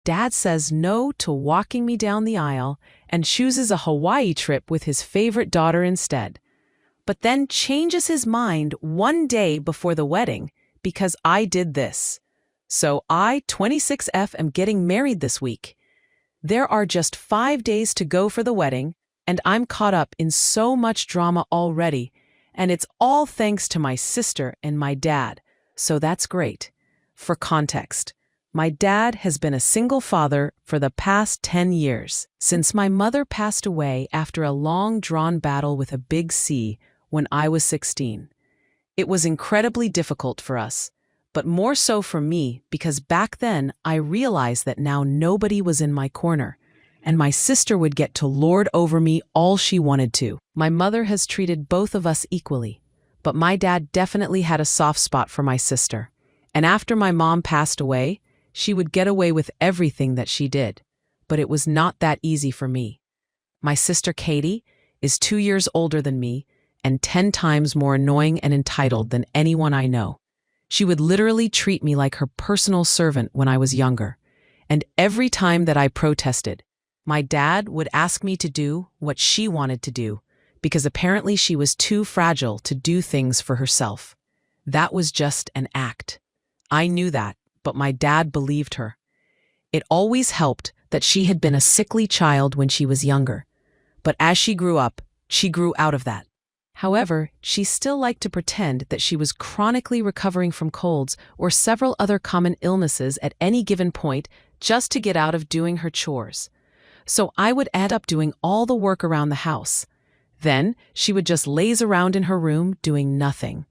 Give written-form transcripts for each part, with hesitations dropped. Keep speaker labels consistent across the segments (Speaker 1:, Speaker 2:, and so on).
Speaker 1: Dad says no to walking me down the aisle and chooses a Hawaii trip with his favorite daughter instead, but then changes his mind one day before the wedding because I did this. So I, 26F, am getting married this week. There are just 5 days to go for the wedding, and I'm caught up in so much drama already, and it's all thanks to my sister and my dad, so that's great. For context, my dad has been a single father for the past 10 years, since my mother passed away after a long-drawn battle with a big C when I was 16. It was incredibly difficult for us, but more so for me because back then I realized that now nobody was in my corner, and my sister would get to lord over me all she wanted to. My mother has treated both of us equally, but my dad definitely had a soft spot for my sister, and after my mom passed away, she would get away with everything that she did, but it was not that easy for me. My sister Katie is 2 years older than me and 10 times more annoying and entitled than anyone I know. She would literally treat me like her personal servant when I was younger, and every time that I protested, my dad would ask me to do what she wanted to do, because apparently she was too fragile to do things for herself. That was just an act. I knew that, but my dad believed her. It always helped that she had been a sickly child when she was younger, but as she grew up, she grew out of that. However, she still liked to pretend that she was chronically recovering from colds or several other common illnesses at any given point just to get out of doing her chores. So I would end up doing all the work around the house. Then she would just laze around in her room doing nothing.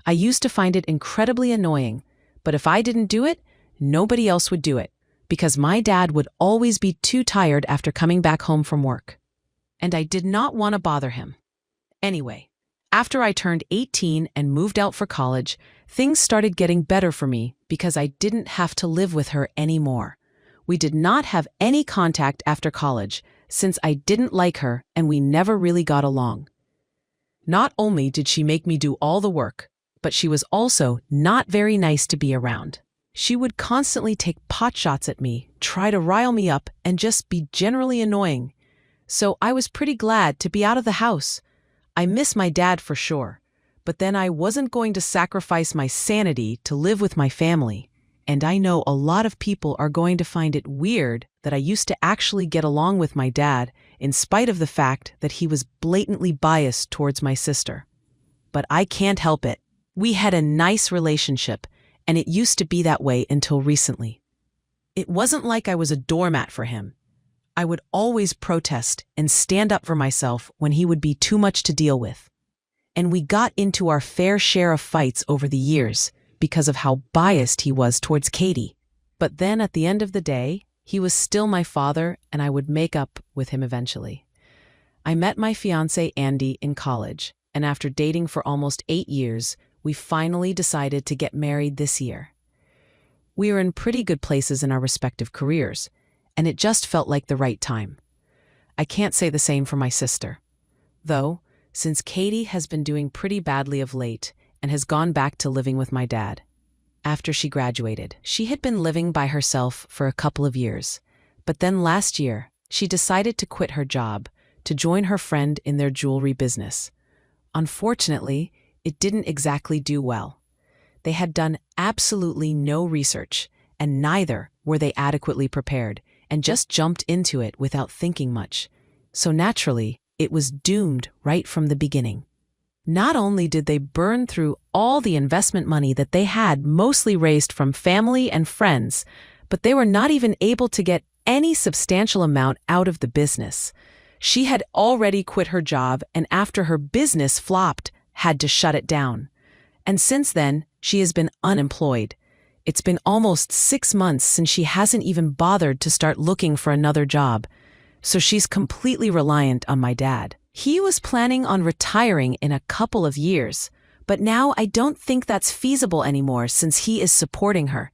Speaker 1: I used to find it incredibly annoying, but if I didn't do it, nobody else would do it, because my dad would always be too tired after coming back home from work. And I did not want to bother him. Anyway, after I turned 18 and moved out for college, things started getting better for me because I didn't have to live with her anymore. We did not have any contact after college since I didn't like her and we never really got along. Not only did she make me do all the work, but she was also not very nice to be around. She would constantly take potshots at me, try to rile me up, and just be generally annoying. So I was pretty glad to be out of the house. I miss my dad for sure, but then I wasn't going to sacrifice my sanity to live with my family. And I know a lot of people are going to find it weird that I used to actually get along with my dad in spite of the fact that he was blatantly biased towards my sister. But I can't help it. We had a nice relationship, and it used to be that way until recently. It wasn't like I was a doormat for him. I would always protest and stand up for myself when he would be too much to deal with. And we got into our fair share of fights over the years because of how biased he was towards Katie. But then at the end of the day, he was still my father and I would make up with him eventually. I met my fiancé Andy in college, and after dating for almost 8 years, we finally decided to get married this year. We were in pretty good places in our respective careers, and it just felt like the right time. I can't say the same for my sister. Though, since Katie has been doing pretty badly of late and has gone back to living with my dad. After she graduated, she had been living by herself for a couple of years, but then last year, she decided to quit her job to join her friend in their jewelry business. Unfortunately, it didn't exactly do well. They had done absolutely no research, and neither were they adequately prepared, and just jumped into it without thinking much. So naturally, it was doomed right from the beginning. Not only did they burn through all the investment money that they had mostly raised from family and friends, but they were not even able to get any substantial amount out of the business. She had already quit her job, and after her business flopped, had to shut it down. And since then, she has been unemployed. It's been almost 6 months since she hasn't even bothered to start looking for another job. So she's completely reliant on my dad. He was planning on retiring in a couple of years, but now I don't think that's feasible anymore since he is supporting her.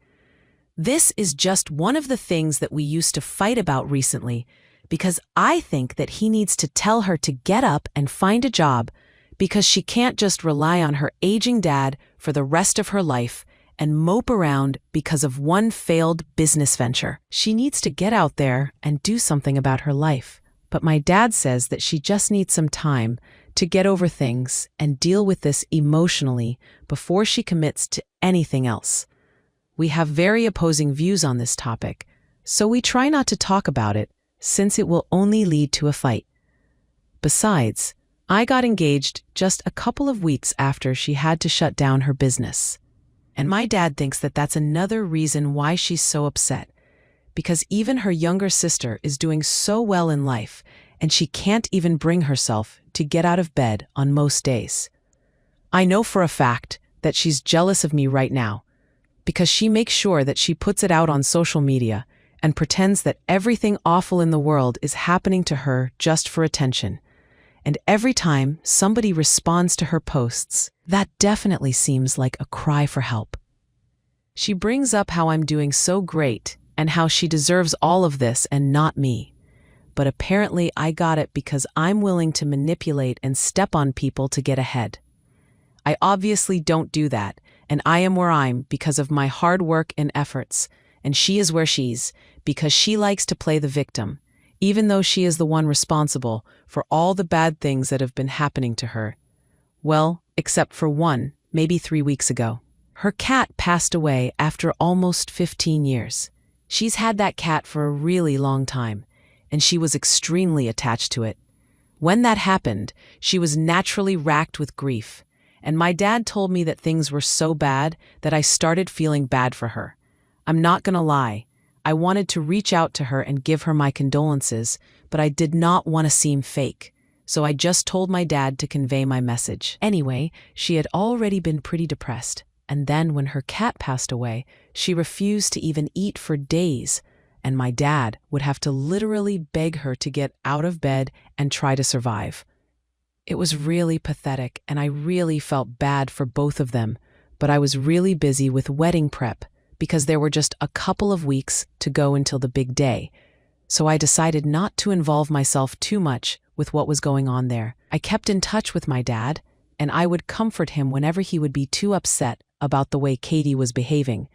Speaker 1: This is just one of the things that we used to fight about recently, because I think that he needs to tell her to get up and find a job, because she can't just rely on her aging dad for the rest of her life and mope around because of one failed business venture. She needs to get out there and do something about her life. But my dad says that she just needs some time to get over things and deal with this emotionally before she commits to anything else. We have very opposing views on this topic, so we try not to talk about it since it will only lead to a fight. Besides, I got engaged just a couple of weeks after she had to shut down her business. And my dad thinks that that's another reason why she's so upset, because even her younger sister is doing so well in life, and she can't even bring herself to get out of bed on most days. I know for a fact that she's jealous of me right now, because she makes sure that she puts it out on social media and pretends that everything awful in the world is happening to her just for attention. And every time somebody responds to her posts, that definitely seems like a cry for help. She brings up how I'm doing so great and how she deserves all of this and not me. But apparently I got it because I'm willing to manipulate and step on people to get ahead. I obviously don't do that, and I am where I'm because of my hard work and efforts, and she is where she's because she likes to play the victim, even though she is the one responsible for all the bad things that have been happening to her. Well, except for one, maybe 3 weeks ago. Her cat passed away after almost 15 years. She's had that cat for a really long time, and she was extremely attached to it. When that happened, she was naturally racked with grief, and my dad told me that things were so bad that I started feeling bad for her. I'm not gonna lie, I wanted to reach out to her and give her my condolences, but I did not want to seem fake, so I just told my dad to convey my message. Anyway, she had already been pretty depressed, and then when her cat passed away, she refused to even eat for days, and my dad would have to literally beg her to get out of bed and try to survive. It was really pathetic, and I really felt bad for both of them, but I was really busy with wedding prep because there were just a couple of weeks to go until the big day, so I decided not to involve myself too much with what was going on there. I kept in touch with my dad, and I would comfort him whenever he would be too upset about the way Katie was behaving,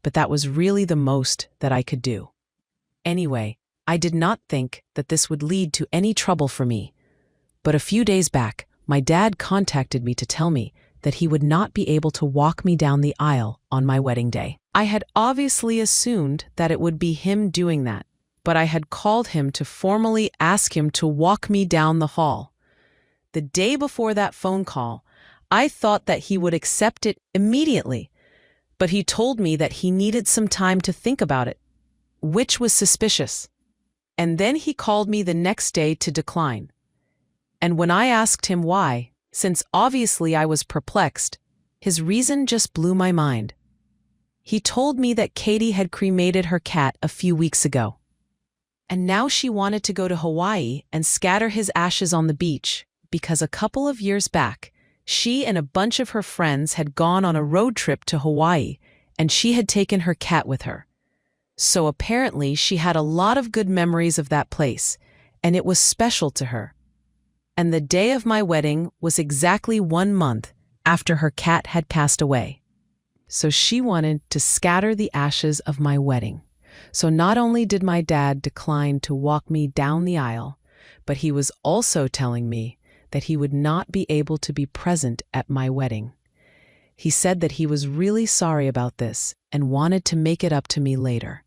Speaker 1: but that was really the most that I could do. Anyway, I did not think that this would lead to any trouble for me, but a few days back, my dad contacted me to tell me that he would not be able to walk me down the aisle on my wedding day. I had obviously assumed that it would be him doing that, but I had called him to formally ask him to walk me down the hall. The day before that phone call, I thought that he would accept it immediately, but he told me that he needed some time to think about it, which was suspicious. And then he called me the next day to decline. And when I asked him why, since obviously I was perplexed, his reason just blew my mind. He told me that Katie had cremated her cat a few weeks ago, and now she wanted to go to Hawaii and scatter his ashes on the beach because a couple of years back, she and a bunch of her friends had gone on a road trip to Hawaii, and she had taken her cat with her. So apparently she had a lot of good memories of that place, and it was special to her. And the day of my wedding was exactly 1 month after her cat had passed away. So she wanted to scatter the ashes of my wedding. So not only did my dad decline to walk me down the aisle, but he was also telling me that he would not be able to be present at my wedding. He said that he was really sorry about this and wanted to make it up to me later.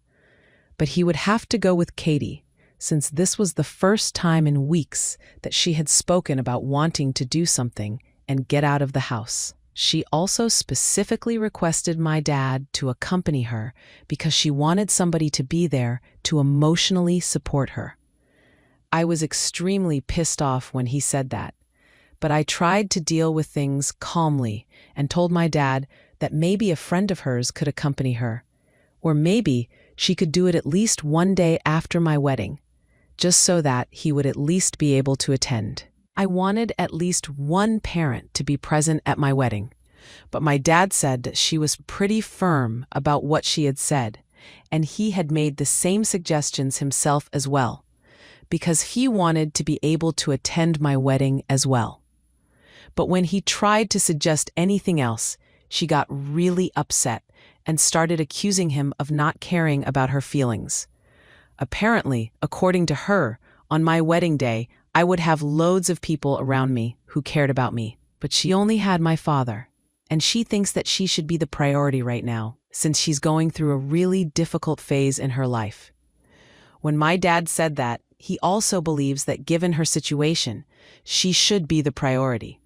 Speaker 1: But he would have to go with Katie, since this was the first time in weeks that she had spoken about wanting to do something and get out of the house. She also specifically requested my dad to accompany her because she wanted somebody to be there to emotionally support her. I was extremely pissed off when he said that, but I tried to deal with things calmly and told my dad that maybe a friend of hers could accompany her, or maybe she could do it at least one day after my wedding, just so that he would at least be able to attend. I wanted at least one parent to be present at my wedding, but my dad said that she was pretty firm about what she had said, and he had made the same suggestions himself as well, because he wanted to be able to attend my wedding as well. But when he tried to suggest anything else, she got really upset and started accusing him of not caring about her feelings. Apparently, according to her, on my wedding day, I would have loads of people around me who cared about me, but she only had my father. And she thinks that she should be the priority right now, since she's going through a really difficult phase in her life. When my dad said that, he also believes that given her situation, she should be the priority.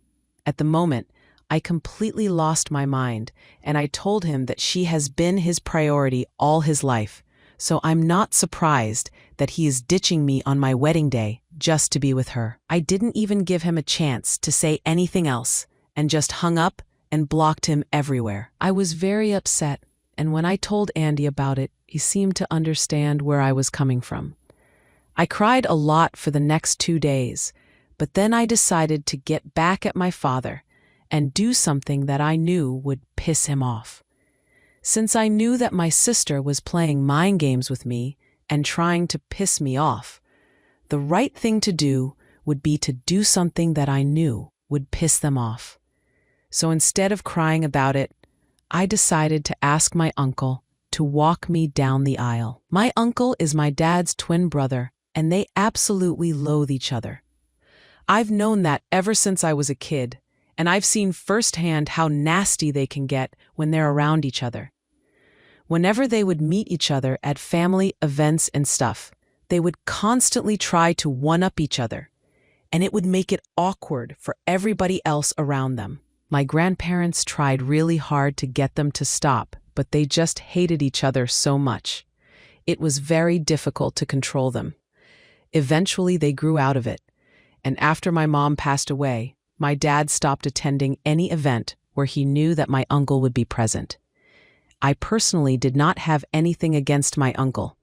Speaker 1: At the moment, I completely lost my mind, and I told him that she has been his priority all his life, so I'm not surprised that he is ditching me on my wedding day just to be with her. I didn't even give him a chance to say anything else, and just hung up and blocked him everywhere. I was very upset, and when I told Andy about it, he seemed to understand where I was coming from. I cried a lot for the next 2 days, but then I decided to get back at my father and do something that I knew would piss him off. Since I knew that my sister was playing mind games with me and trying to piss me off, the right thing to do would be to do something that I knew would piss them off. So instead of crying about it, I decided to ask my uncle to walk me down the aisle. My uncle is my dad's twin brother, and they absolutely loathe each other. I've known that ever since I was a kid, and I've seen firsthand how nasty they can get when they're around each other. Whenever they would meet each other at family events and stuff, they would constantly try to one-up each other, and it would make it awkward for everybody else around them. My grandparents tried really hard to get them to stop, but they just hated each other so much. It was very difficult to control them. Eventually, they grew out of it, and after my mom passed away, my dad stopped attending any event where he knew that my uncle would be present. I personally did not have anything against my uncle,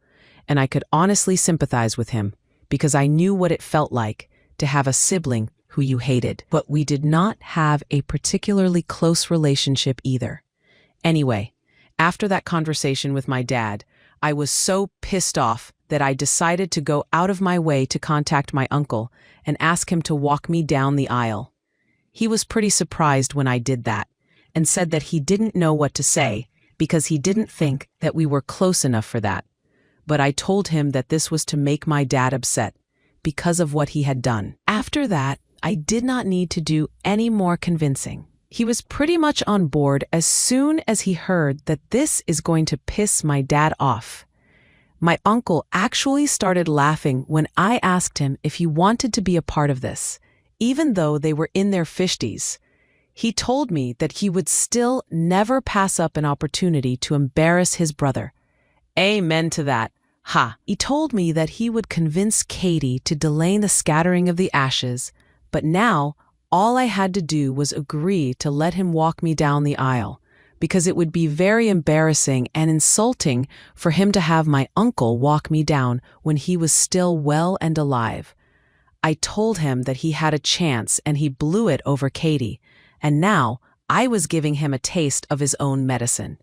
Speaker 1: and I could honestly sympathize with him because I knew what it felt like to have a sibling who you hated. But we did not have a particularly close relationship either. Anyway, after that conversation with my dad, I was so pissed off that I decided to go out of my way to contact my uncle and ask him to walk me down the aisle. He was pretty surprised when I did that and said that he didn't know what to say because he didn't think that we were close enough for that. But I told him that this was to make my dad upset because of what he had done. After that, I did not need to do any more convincing. He was pretty much on board as soon as he heard that this is going to piss my dad off. My uncle actually started laughing when I asked him if he wanted to be a part of this, even though they were in their 50s. He told me that he would still never pass up an opportunity to embarrass his brother. Amen to that. Ha! He told me that he would convince Katie to delay the scattering of the ashes, but now all I had to do was agree to let him walk me down the aisle, because it would be very embarrassing and insulting for him to have my uncle walk me down when he was still well and alive. I told him that he had a chance and he blew it over Katie, and now I was giving him a taste of his own medicine.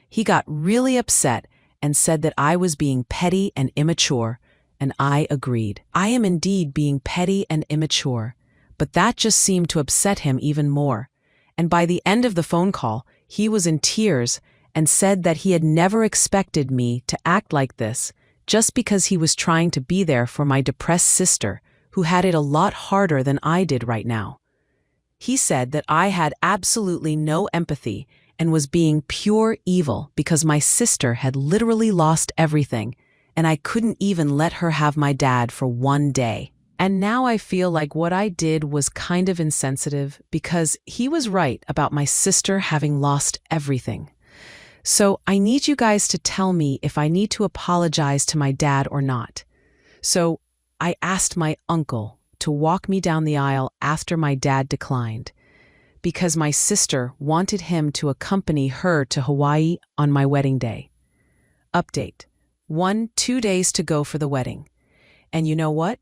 Speaker 1: He got really upset and said that I was being petty and immature, and I agreed. I am indeed being petty and immature, but that just seemed to upset him even more. And by the end of the phone call, he was in tears and said that he had never expected me to act like this just because he was trying to be there for my depressed sister, who had it a lot harder than I did right now. He said that I had absolutely no empathy and was being pure evil because my sister had literally lost everything, and I couldn't even let her have my dad for 1 day. And now I feel like what I did was kind of insensitive because he was right about my sister having lost everything. So I need you guys to tell me if I need to apologize to my dad or not. So I asked my uncle to walk me down the aisle after my dad declined, because my sister wanted him to accompany her to Hawaii on my wedding day. Update: 2 days to go for the wedding. And you know what?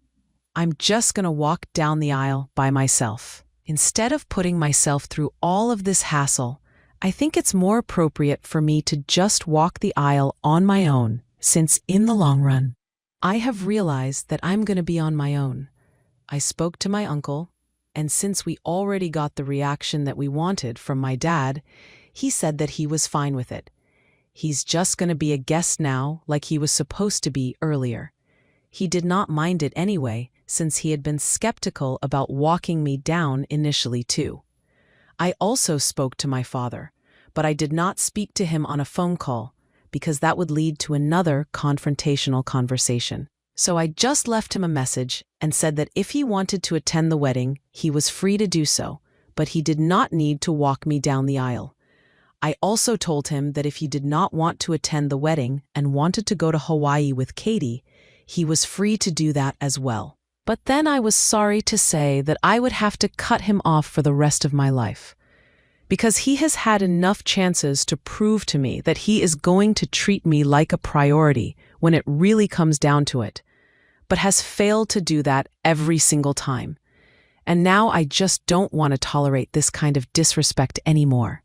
Speaker 1: I'm just going to walk down the aisle by myself. Instead of putting myself through all of this hassle, I think it's more appropriate for me to just walk the aisle on my own, since in the long run, I have realized that I'm going to be on my own. I spoke to my uncle, and since we already got the reaction that we wanted from my dad, he said that he was fine with it. He's just going to be a guest now, like he was supposed to be earlier. He did not mind it anyway, since he had been skeptical about walking me down initially too. I also spoke to my father, but I did not speak to him on a phone call, because that would lead to another confrontational conversation. So I just left him a message and said that if he wanted to attend the wedding, he was free to do so, but he did not need to walk me down the aisle. I also told him that if he did not want to attend the wedding and wanted to go to Hawaii with Katie, he was free to do that as well. But then I was sorry to say that I would have to cut him off for the rest of my life, because he has had enough chances to prove to me that he is going to treat me like a priority when it really comes down to it, but has failed to do that every single time. And now I just don't want to tolerate this kind of disrespect anymore.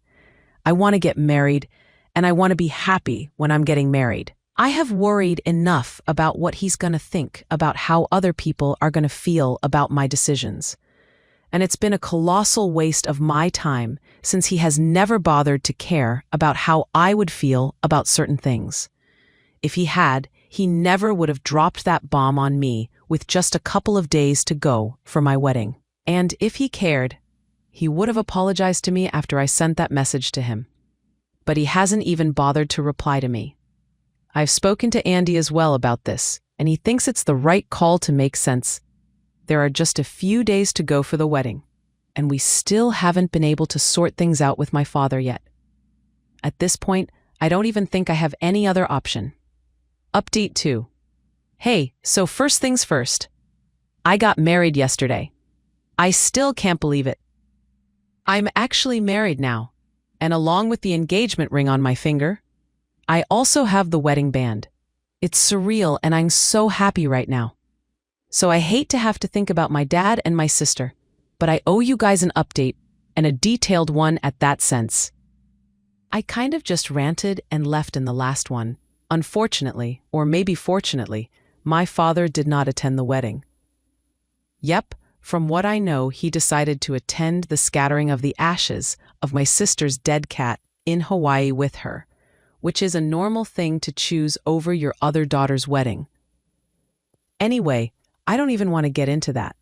Speaker 1: I want to get married, and I want to be happy when I'm getting married. I have worried enough about what he's going to think about how other people are going to feel about my decisions. And it's been a colossal waste of my time since he has never bothered to care about how I would feel about certain things. If he had, he never would have dropped that bomb on me with just a couple of days to go for my wedding. And if he cared, he would have apologized to me after I sent that message to him. But he hasn't even bothered to reply to me. I've spoken to Andy as well about this, and he thinks it's the right call to make sense. There are just a few days to go for the wedding, and we still haven't been able to sort things out with my father yet. At this point, I don't even think I have any other option. Update 2. Hey, so first things first. I got married yesterday. I still can't believe it. I'm actually married now, and along with the engagement ring on my finger, I also have the wedding band. It's surreal, and I'm so happy right now. So I hate to have to think about my dad and my sister, but I owe you guys an update, and a detailed one at that sense. I kind of just ranted and left in the last one. Unfortunately, or maybe fortunately, my father did not attend the wedding. Yep, from what I know, he decided to attend the scattering of the ashes of my sister's dead cat in Hawaii with her, which is a normal thing to choose over your other daughter's wedding. Anyway, I don't even want to get into that,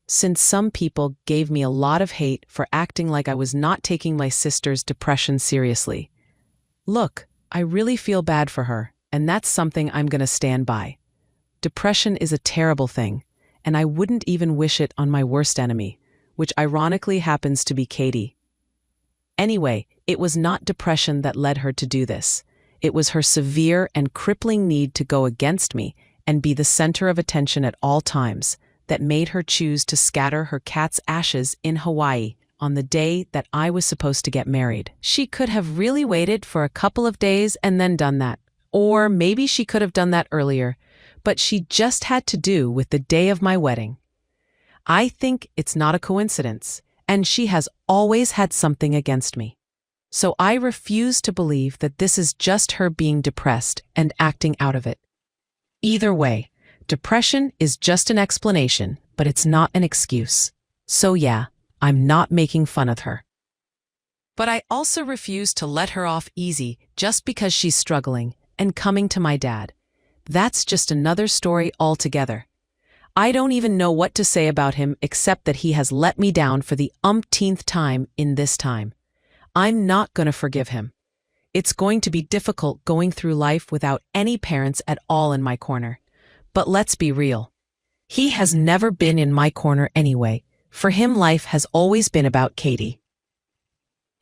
Speaker 1: since some people gave me a lot of hate for acting like I was not taking my sister's depression seriously. Look, I really feel bad for her, and that's something I'm going to stand by. Depression is a terrible thing, and I wouldn't even wish it on my worst enemy, which ironically happens to be Katie. Anyway, it was not depression that led her to do this. It was her severe and crippling need to go against me and be the center of attention at all times that made her choose to scatter her cat's ashes in Hawaii on the day that I was supposed to get married. She could have really waited for a couple of days and then done that. Or maybe she could have done that earlier, but she just had to do with the day of my wedding. I think it's not a coincidence, and she has always had something against me. So I refuse to believe that this is just her being depressed and acting out of it. Either way, depression is just an explanation, but it's not an excuse. So yeah, I'm not making fun of her. But I also refuse to let her off easy just because she's struggling and coming to my dad. That's just another story altogether. I don't even know what to say about him except that he has let me down for the umpteenth time in this time. I'm not going to forgive him. It's going to be difficult going through life without any parents at all in my corner. But let's be real. He has never been in my corner anyway. For him, life has always been about Katie.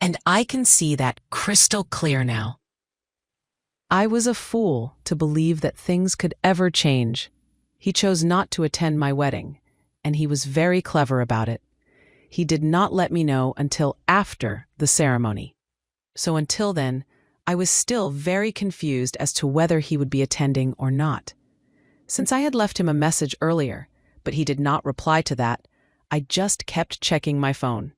Speaker 1: And I can see that crystal clear now. I was a fool to believe that things could ever change. He chose not to attend my wedding, and he was very clever about it. He did not let me know until after the ceremony. So until then, I was still very confused as to whether he would be attending or not. Since I had left him a message earlier, but he did not reply to that, I just kept checking my phone.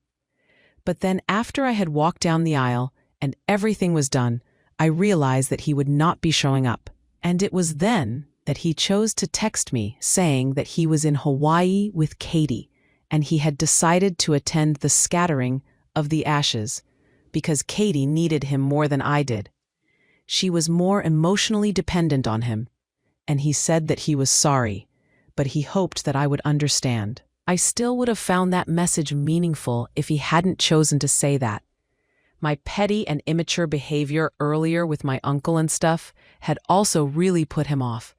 Speaker 1: But then after I had walked down the aisle and everything was done, I realized that he would not be showing up. And it was then that he chose to text me saying that he was in Hawaii with Katie, and he had decided to attend the scattering of the ashes, because Katie needed him more than I did. She was more emotionally dependent on him, and he said that he was sorry, but he hoped that I would understand. I still would have found that message meaningful if he hadn't chosen to say that. My petty and immature behavior earlier with my uncle and stuff had also really put him off,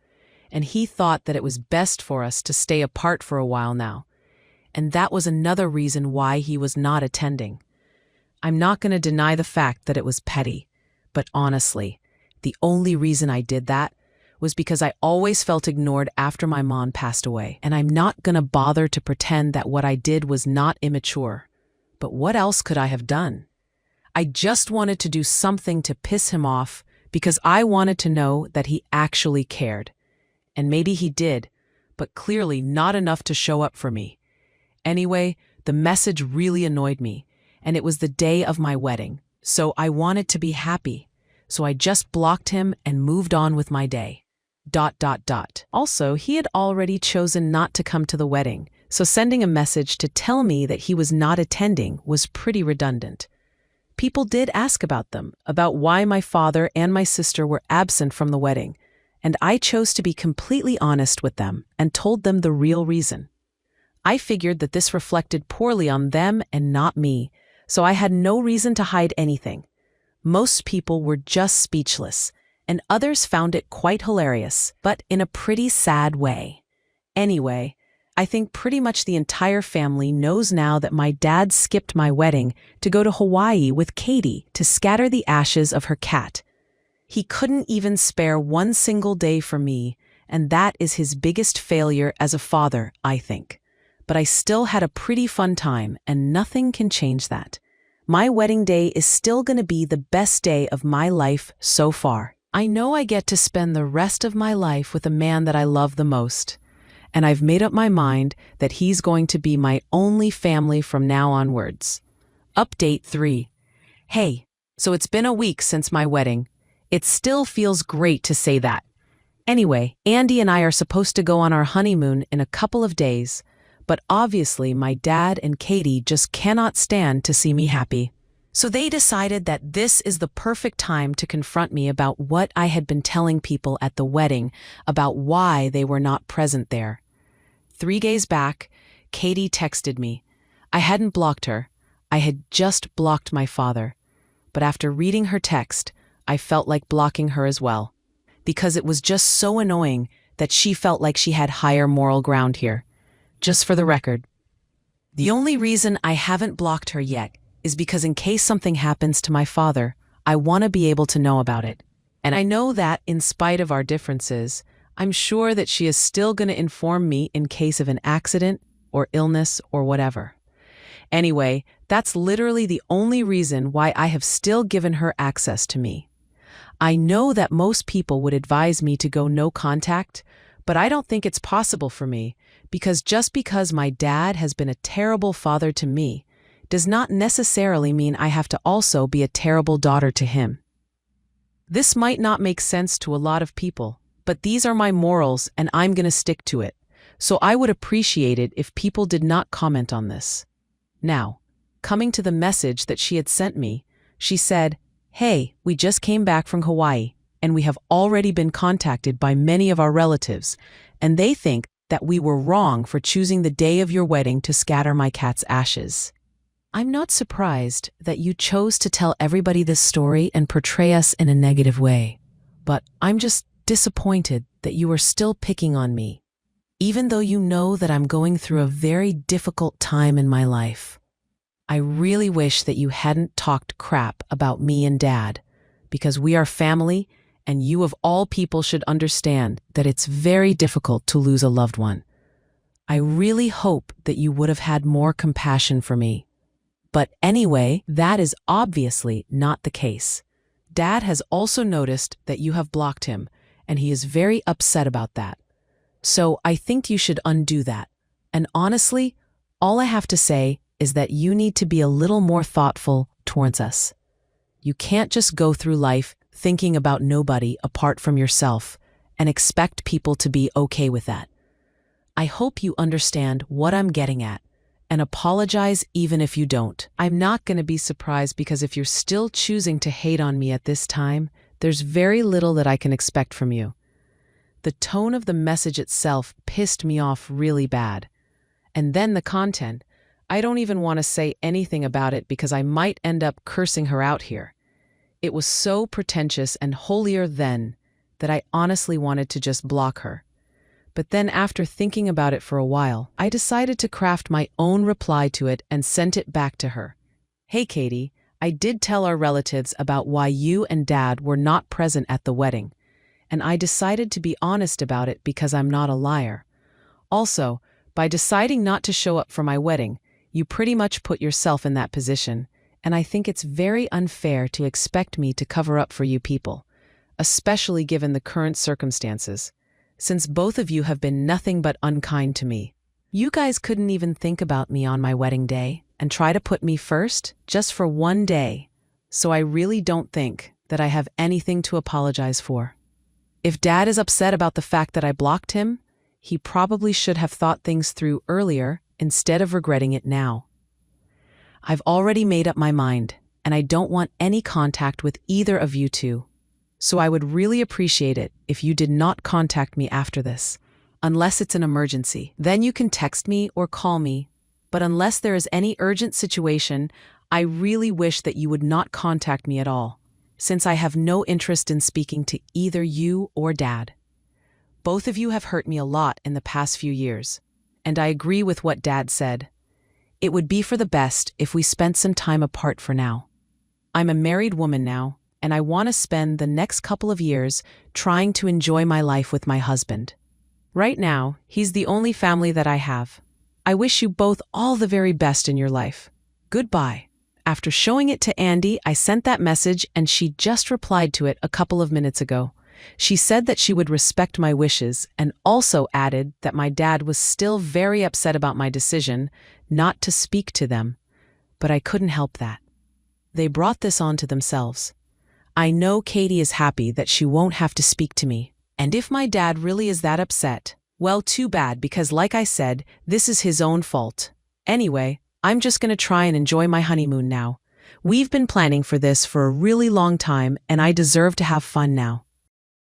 Speaker 1: and he thought that it was best for us to stay apart for a while now. And that was another reason why he was not attending. I'm not going to deny the fact that it was petty, but honestly, the only reason I did that was because I always felt ignored after my mom passed away, and I'm not going to bother to pretend that what I did was not immature. But what else could I have done? I just wanted to do something to piss him off because I wanted to know that he actually cared. And maybe he did, but clearly not enough to show up for me. Anyway, the message really annoyed me, and it was the day of my wedding, so I wanted to be happy. So I just blocked him and moved on with my day. ... Also, he had already chosen not to come to the wedding, so sending a message to tell me that he was not attending was pretty redundant. People did ask about them, about why my father and my sister were absent from the wedding, and I chose to be completely honest with them and told them the real reason. I figured that this reflected poorly on them and not me, so I had no reason to hide anything. Most people were just speechless, and others found it quite hilarious, but in a pretty sad way. Anyway, I think pretty much the entire family knows now that my dad skipped my wedding to go to Hawaii with Katie to scatter the ashes of her cat. He couldn't even spare one single day for me, and that is his biggest failure as a father, I think. But I still had a pretty fun time, and nothing can change that. My wedding day is still going to be the best day of my life so far. I know I get to spend the rest of my life with a man that I love the most, and I've made up my mind that he's going to be my only family from now onwards. Update 3. Hey, so it's been a week since my wedding. It still feels great to say that. Anyway, Andy and I are supposed to go on our honeymoon in a couple of days, but obviously my dad and Katie just cannot stand to see me happy. So they decided that this is the perfect time to confront me about what I had been telling people at the wedding about why they were not present there. 3 days back, Katie texted me. I hadn't blocked her. I had just blocked my father. But after reading her text, I felt like blocking her as well, because it was just so annoying that she felt like she had higher moral ground here. Just for the record, the only reason I haven't blocked her yet is because in case something happens to my father, I want to be able to know about it. And I know that, in spite of our differences, I'm sure that she is still going to inform me in case of an accident or illness or whatever. Anyway, that's literally the only reason why I have still given her access to me. I know that most people would advise me to go no contact, but I don't think it's possible for me, because just because my dad has been a terrible father to me does not necessarily mean I have to also be a terrible daughter to him. This might not make sense to a lot of people, but these are my morals and I'm going to stick to it, so I would appreciate it if people did not comment on this. Now, coming to the message that she had sent me, she said, "Hey, we just came back from Hawaii, and we have already been contacted by many of our relatives, and they think that we were wrong for choosing the day of your wedding to scatter my cat's ashes. I'm not surprised that you chose to tell everybody this story and portray us in a negative way, but I'm just disappointed that you are still picking on me, even though you know that I'm going through a very difficult time in my life. I really wish that you hadn't talked crap about me and Dad, because we are family, and you of all people should understand that it's very difficult to lose a loved one. I really hope that you would have had more compassion for me. But anyway, that is obviously not the case. Dad has also noticed that you have blocked him, and he is very upset about that. So I think you should undo that. And honestly, all I have to say is that you need to be a little more thoughtful towards us. You can't just go through life thinking about nobody apart from yourself and expect people to be okay with that. I hope you understand what I'm getting at, and apologize even if you don't. I'm not going to be surprised because if you're still choosing to hate on me at this time, there's very little that I can expect from you. The tone of the message itself pissed me off really bad. And then the content. I don't even want to say anything about it because I might end up cursing her out here. It was so pretentious and holier than that I honestly wanted to just block her. But then after thinking about it for a while, I decided to craft my own reply to it and sent it back to her. Hey Katie, I did tell our relatives about why you and Dad were not present at the wedding, and I decided to be honest about it because I'm not a liar. Also, by deciding not to show up for my wedding, you pretty much put yourself in that position, and I think it's very unfair to expect me to cover up for you people, especially given the current circumstances, since both of you have been nothing but unkind to me. You guys couldn't even think about me on my wedding day and try to put me first just for one day, so I really don't think that I have anything to apologize for. If Dad is upset about the fact that I blocked him, he probably should have thought things through earlier instead of regretting it now. I've already made up my mind, and I don't want any contact with either of you two, so I would really appreciate it if you did not contact me after this. Unless it's an emergency, then you can text me or call me. But unless there is any urgent situation, I really wish that you would not contact me at all, since I have no interest in speaking to either you or Dad. Both of you have hurt me a lot in the past few years, and I agree with what Dad said. It would be for the best if we spent some time apart for now. I'm a married woman now, and I want to spend the next couple of years trying to enjoy my life with my husband. Right now, he's the only family that I have. I wish you both all the very best in your life. Goodbye. After showing it to Andy, I sent that message and she just replied to it a couple of minutes ago. She said that she would respect my wishes and also added that my dad was still very upset about my decision not to speak to them, but I couldn't help that. They brought this on to themselves. I know Katie is happy that she won't have to speak to me. And if my dad really is that upset, well, too bad, because like I said, this is his own fault. Anyway, I'm just going to try and enjoy my honeymoon now. We've been planning for this for a really long time, and I deserve to have fun now.